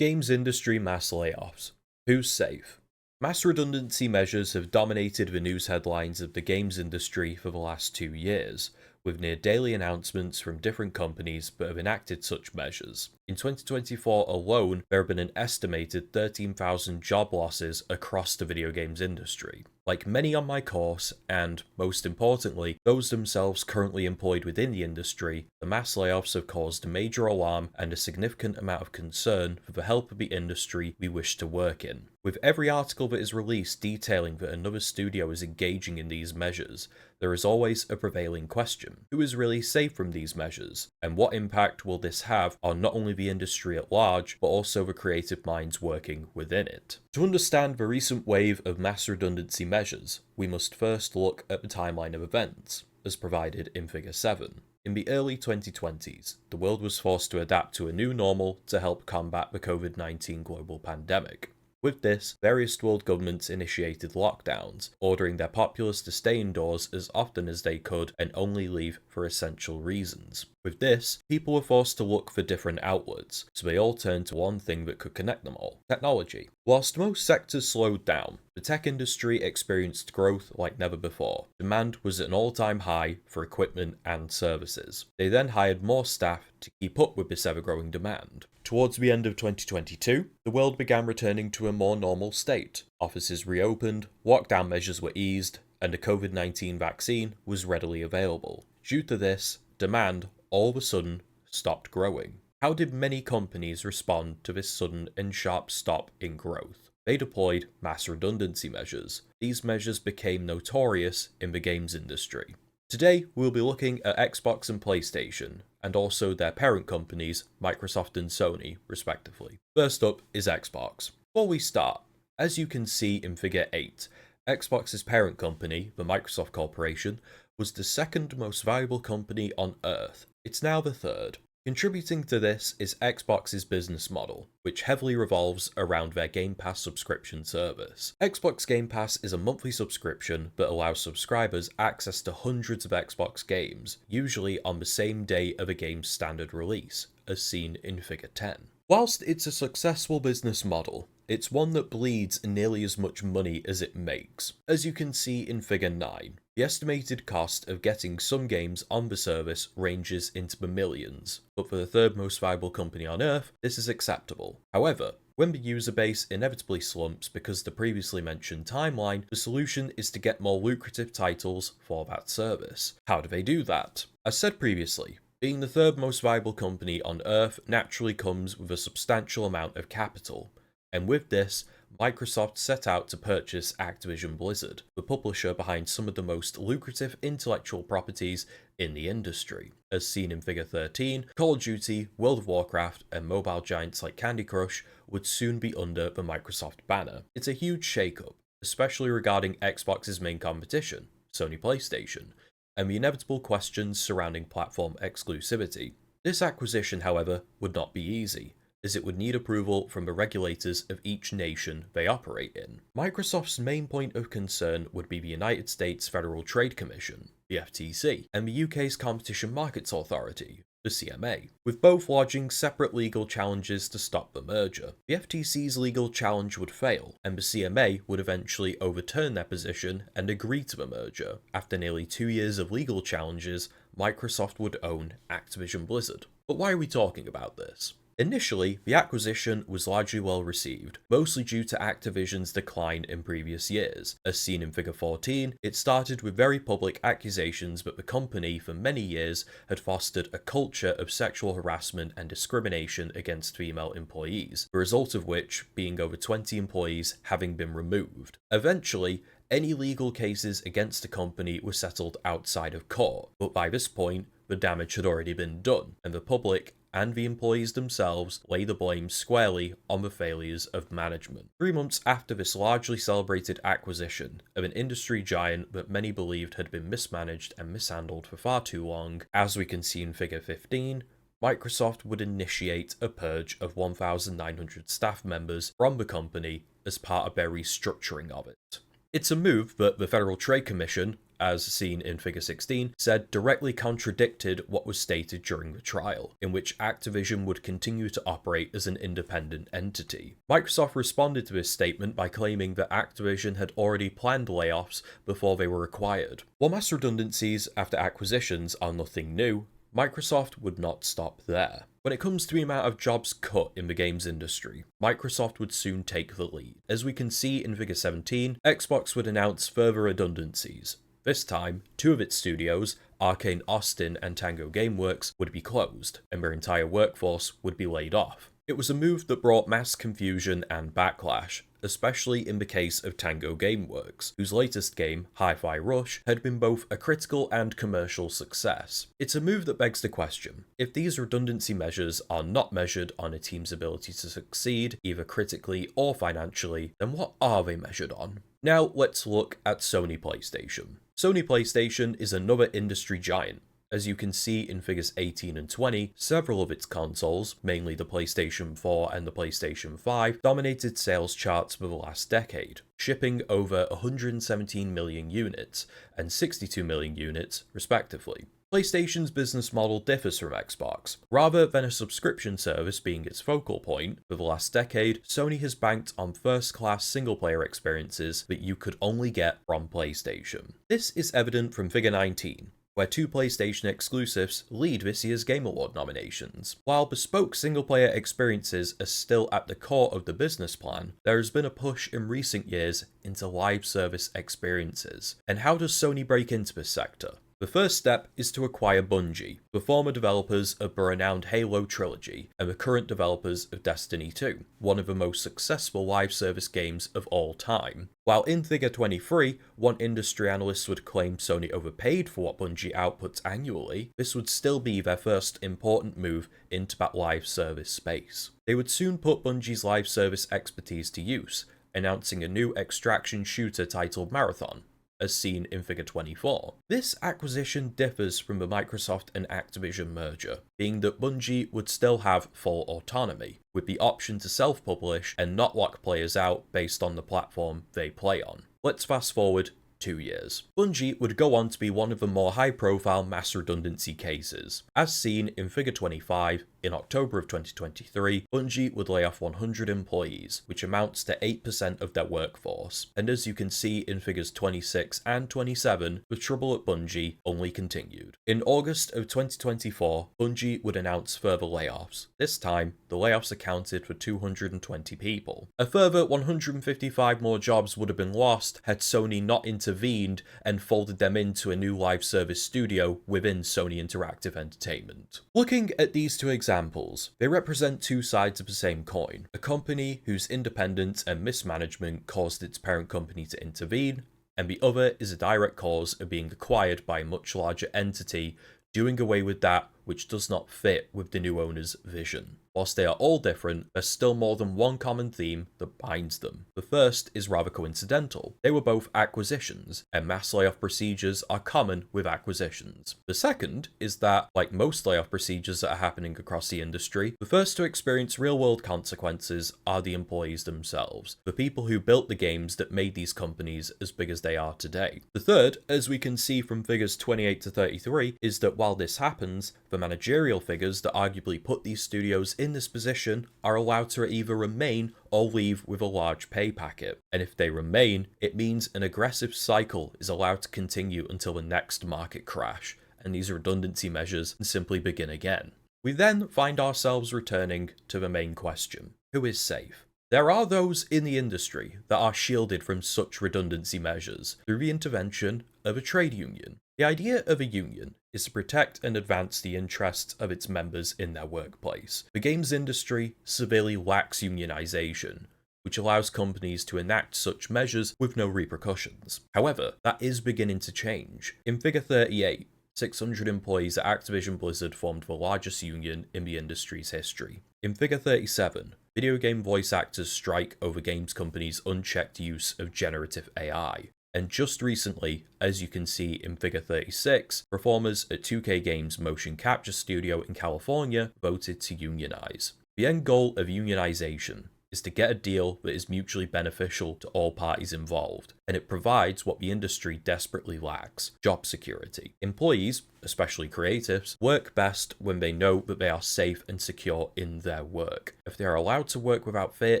Games industry mass layoffs. Who's safe? Mass redundancy measures have dominated the news headlines of the games industry for the last 2 years, with near daily announcements from different companies that have enacted such measures. In 2024 alone, there have been an estimated 13,000 job losses across the video games industry. Like many on my course, and most importantly, those themselves currently employed within the industry, the mass layoffs have caused major alarm and a significant amount of concern for the health of the industry we wish to work in. With every article that is released detailing that another studio is engaging in these measures, there is always a prevailing question: who is really safe from these measures, and what impact will this have on not only the industry at large, but also the creative minds working within it? To understand the recent wave of mass redundancy measures, we must first look at the timeline of events, as provided in Figure 7. In the early 2020s, the world was forced to adapt to a new normal to help combat the COVID-19 global pandemic. With this, various world governments initiated lockdowns, ordering their populace to stay indoors as often as they could and only leave for essential reasons. With this, people were forced to look for different outlets, so they all turned to one thing that could connect them all: technology. Whilst most sectors slowed down, the tech industry experienced growth like never before. Demand was at an all-time high for equipment and services. They then hired more staff to keep up with this ever-growing demand. Towards the end of 2022, the world began returning to a more normal state. Offices reopened, lockdown measures were eased, and a COVID-19 vaccine was readily available. Due to this, demand all of a sudden stopped growing. How did many companies respond to this sudden and sharp stop in growth? They deployed mass redundancy measures. These measures became notorious in the games industry. Today, we'll be looking at Xbox and PlayStation, and also their parent companies, Microsoft and Sony, respectively. First up is Xbox. Before we start, as you can see in Figure 8, Xbox's parent company, the Microsoft Corporation, was the second most valuable company on Earth. It's now the third. Contributing to this is Xbox's business model, which heavily revolves around their Game Pass subscription service. Xbox Game Pass is a monthly subscription that allows subscribers access to hundreds of Xbox games, usually on the same day of a game's standard release, as seen in Figure 10. Whilst it's a successful business model, it's one that bleeds nearly as much money as it makes. As you can see in Figure 9, the estimated cost of getting some games on the service ranges into the millions, but for the third most valuable company on Earth, this is acceptable. However, when the user base inevitably slumps because of the previously mentioned timeline, the solution is to get more lucrative titles for that service. How do they do that? As said previously, being the third most valuable company on Earth naturally comes with a substantial amount of capital, and with this, Microsoft set out to purchase Activision Blizzard, the publisher behind some of the most lucrative intellectual properties in the industry. As seen in Figure 13, Call of Duty, World of Warcraft, and mobile giants like Candy Crush would soon be under the Microsoft banner. It's a huge shakeup, especially regarding Xbox's main competition, Sony PlayStation, and the inevitable questions surrounding platform exclusivity. This acquisition, however, would not be easy, as it would need approval from the regulators of each nation they operate in. Microsoft's main point of concern would be the United States Federal Trade Commission, the FTC, and the UK's Competition Markets Authority, the CMA, with both lodging separate legal challenges to stop the merger. The FTC's legal challenge would fail, and the CMA would eventually overturn their position and agree to the merger. After nearly 2 years of legal challenges, Microsoft would own Activision Blizzard. But why are we talking about this? Initially, the acquisition was largely well received, mostly due to Activision's decline in previous years. As seen in Figure 14, it started with very public accusations that the company for many years had fostered a culture of sexual harassment and discrimination against female employees, the result of which being over 20 employees having been removed. Eventually, any legal cases against the company were settled outside of court, but by this point, the damage had already been done, and the public and the employees themselves lay the blame squarely on the failures of management. 3 months after this largely celebrated acquisition of an industry giant that many believed had been mismanaged and mishandled for far too long, as we can see in Figure 15, Microsoft would initiate a purge of 1,900 staff members from the company as part of their restructuring of it. It's a move that the Federal Trade Commission, as seen in Figure 16, said directly contradicted what was stated during the trial, in which Activision would continue to operate as an independent entity. Microsoft responded to this statement by claiming that Activision had already planned layoffs before they were acquired. While mass redundancies after acquisitions are nothing new, Microsoft would not stop there. When it comes to the amount of jobs cut in the games industry, Microsoft would soon take the lead. As we can see in Figure 17, Xbox would announce further redundancies. This time, 2 of its studios, Arcane Austin and Tango Gameworks, would be closed, and their entire workforce would be laid off. It was a move that brought mass confusion and backlash, especially in the case of Tango Gameworks, whose latest game, Hi-Fi Rush, had been both a critical and commercial success. It's a move that begs the question: if these redundancy measures are not measured on a team's ability to succeed, either critically or financially, then what are they measured on? Now let's look at Sony PlayStation. Sony PlayStation is another industry giant. As you can see in figures 18 and 20, several of its consoles, mainly the PlayStation 4 and the PlayStation 5, dominated sales charts for the last decade, shipping over 117 million units and 62 million units, respectively. PlayStation's business model differs from Xbox. Rather than a subscription service being its focal point, for the last decade, Sony has banked on first-class single-player experiences that you could only get from PlayStation. This is evident from Figure 19, where 2 PlayStation exclusives lead this year's Game Award nominations. While bespoke single-player experiences are still at the core of the business plan, there has been a push in recent years into live service experiences. And how does Sony break into this sector? The first step is to acquire Bungie, the former developers of the renowned Halo trilogy and the current developers of Destiny 2, one of the most successful live service games of all time. While in Figure 23, one industry analyst would claim Sony overpaid for what Bungie outputs annually, this would still be their first important move into that live service space. They would soon put Bungie's live service expertise to use, announcing a new extraction shooter titled Marathon, as seen in Figure 24. This acquisition differs from the Microsoft and Activision merger, being that Bungie would still have full autonomy, with the option to self-publish and not lock players out based on the platform they play on. Let's fast forward 2 years. Bungie would go on to be one of the more high-profile mass redundancy cases. As seen in Figure 25, in October of 2023, Bungie would lay off 100 employees, which amounts to 8% of their workforce. And as you can see in Figures 26 and 27, the trouble at Bungie only continued. In August of 2024, Bungie would announce further layoffs. This time, the layoffs accounted for 220 people. A further 155 more jobs would have been lost had Sony not intervened and folded them into a new live service studio within Sony Interactive Entertainment. Looking at these 2 examples, they represent 2 sides of the same coin. A company whose independence and mismanagement caused its parent company to intervene, and the other is a direct cause of being acquired by a much larger entity, doing away with that which does not fit with the new owner's vision. Whilst they are all different, there's still more than one common theme that binds them. The first is rather coincidental. They were both acquisitions, and mass layoff procedures are common with acquisitions. The second is that, like most layoff procedures that are happening across the industry, the first to experience real-world consequences are the employees themselves, the people who built the games that made these companies as big as they are today. The third, as we can see from figures 28 to 33, is that while this happens, the managerial figures that arguably put these studios in this position are allowed to either remain or leave with a large pay packet. And if they remain, it means an aggressive cycle is allowed to continue until the next market crash, and these redundancy measures simply begin again. We then find ourselves returning to the main question: who is safe? There are those in the industry that are shielded from such redundancy measures through the intervention of a trade union. The idea of a union is to protect and advance the interests of its members in their workplace. The games industry severely lacks unionization, which allows companies to enact such measures with no repercussions. However, that is beginning to change. In Figure 38, 600 employees at Activision Blizzard formed the largest union in the industry's history. In Figure 37, video game voice actors strike over games companies' unchecked use of generative AI. And just recently, as you can see in Figure 36, performers at 2K Games' motion capture studio in California voted to unionize. The end goal of unionization is to get a deal that is mutually beneficial to all parties involved, and it provides what the industry desperately lacks: job security. Employees, especially creatives, work best when they know that they are safe and secure in their work. If they are allowed to work without fear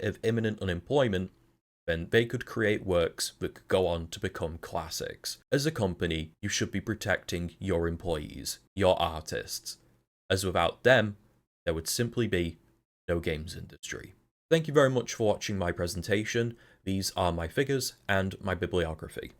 of imminent unemployment, then they could create works that could go on to become classics. As a company, you should be protecting your employees, your artists, as without them, there would simply be no games industry. Thank you very much for watching my presentation. These are my figures and my bibliography.